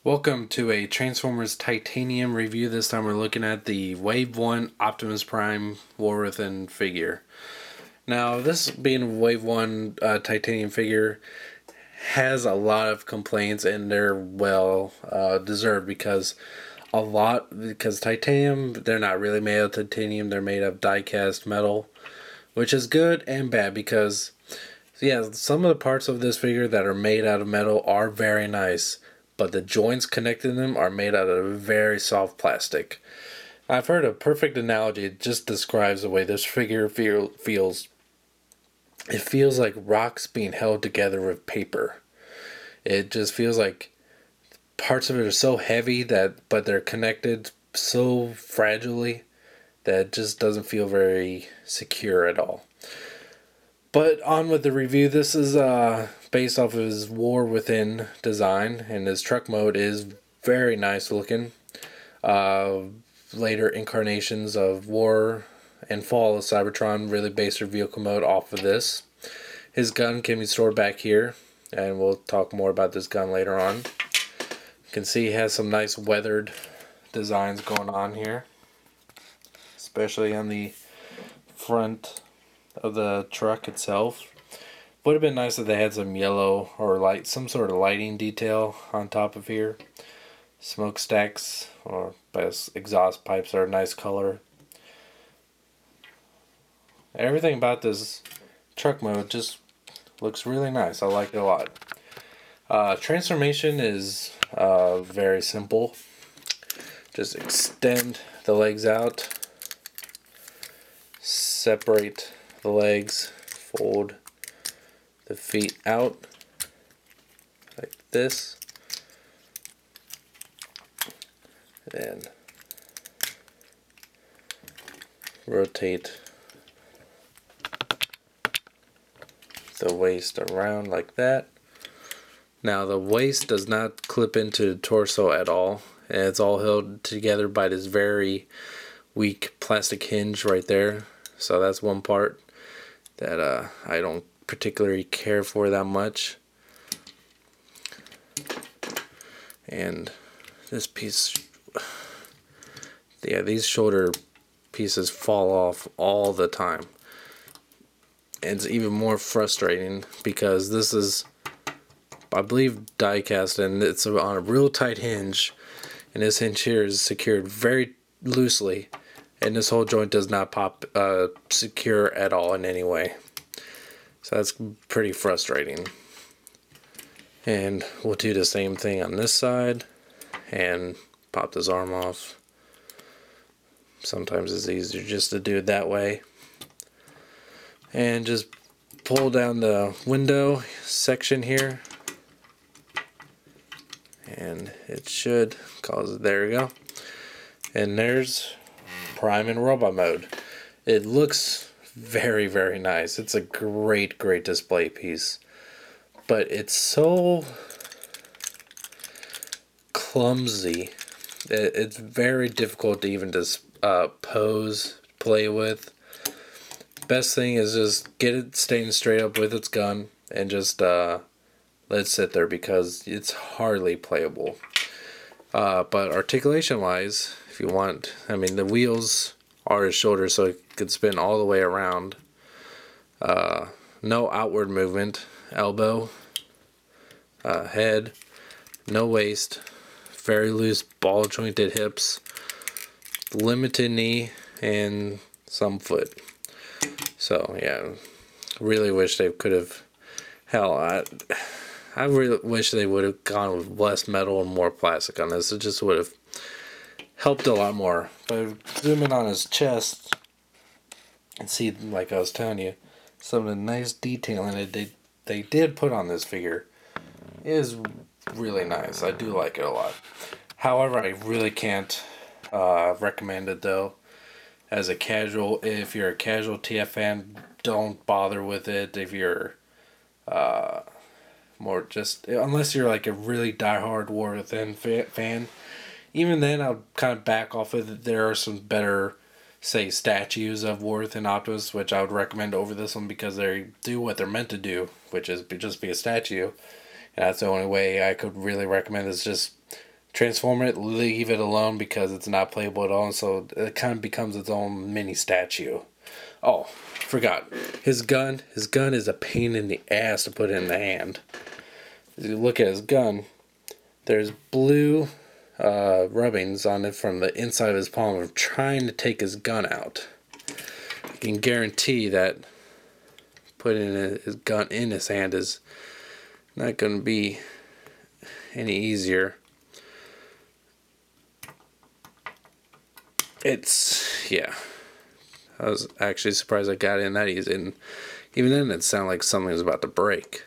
Welcome to a Transformers Titanium review. This time we're looking at the Wave 1 Optimus Prime War Within figure. Now, this being Wave 1 Titanium figure has a lot of complaints, and they're well deserved because titanium, they're not really made of titanium, they're made of die-cast metal, which is good and bad because, yeah, some of the parts of this figure that are made out of metal are very nice, but the joints connecting them are made out of very soft plastic. I've heard a perfect analogy. It just describes the way this figure feels. It feels like rocks being held together with paper. It just feels like parts of it are so heavy but they're connected so fragilely that it just doesn't feel very secure at all. But on with the review. This is based off of his War Within design, and his truck mode is very nice looking. Later incarnations of War and Fall of Cybertron really based their vehicle mode off of this. His gun can be stored back here, and we'll talk more about this gun later on. You can see he has some nice weathered designs going on here, especially on the front of the truck itself. Would have been nice if they had some yellow or some sort of lighting detail on top of here. Smokestacks or exhaust pipes are a nice color. Everything about this truck mode just looks really nice. I like it a lot. Transformation is very simple. Just extend the legs out, separate the legs, fold the feet out like this, then rotate the waist around like that. Now the waist does not clip into the torso at all, and it's all held together by this very weak plastic hinge right there. So that's one part that I don't particularly care for that much. And this piece, yeah, these shoulder pieces fall off all the time. And it's even more frustrating because this is, I believe, die cast, and it's on a real tight hinge, and this hinge here is secured very loosely, and this whole joint does not pop secure at all in any way. So that's pretty frustrating. And we'll do the same thing on this side and pop this arm off. Sometimes it's easier just to do it that way. And just pull down the window section here, and it should cause it. There we go. And there's Prime in robot mode. It looks very, very nice. It's a great display piece, but it's so clumsy. It's very difficult to even just pose, play with. Best thing is just get it staying straight up with its gun and just let it sit there because it's hardly playable. But articulation wise, if you want, I mean, the wheels are his shoulders, so it could spin all the way around. No outward movement, elbow, head, no waist, very loose ball jointed hips, limited knee, and some foot. So yeah, really wish they could have. Hell, I really wish they would have gone with less metal and more plastic on this. It just would have helped a lot more. But zoom in on his chest and see, like I was telling you, some of the nice detailing that they did put on this figure is really nice. I do like it a lot. However, I really can't recommend it though. As a casual, if you're a casual TF fan, don't bother with it. If you're more just, unless you're like a really diehard War Within fan, even then I'll kind of back off of it. There are some better, say, statues of War Within Optimus, which I would recommend over this one because they do what they're meant to do, which is just be a statue. And that's the only way I could really recommend is just transform it, leave it alone because it's not playable at all, and so it kind of becomes its own mini statue. Oh, forgot. His gun is a pain in the ass to put in the hand. As you look at his gun, there's blue rubbings on it from the inside of his palm of trying to take his gun out. I can guarantee that putting his gun in his hand is not going to be any easier. Yeah. I was actually surprised I got in that easy, and even then it sounded like something was about to break.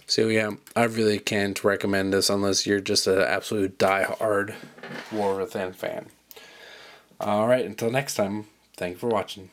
So yeah, I really can't recommend this unless you're just an absolute die-hard War Within fan. Alright, until next time, thank you for watching.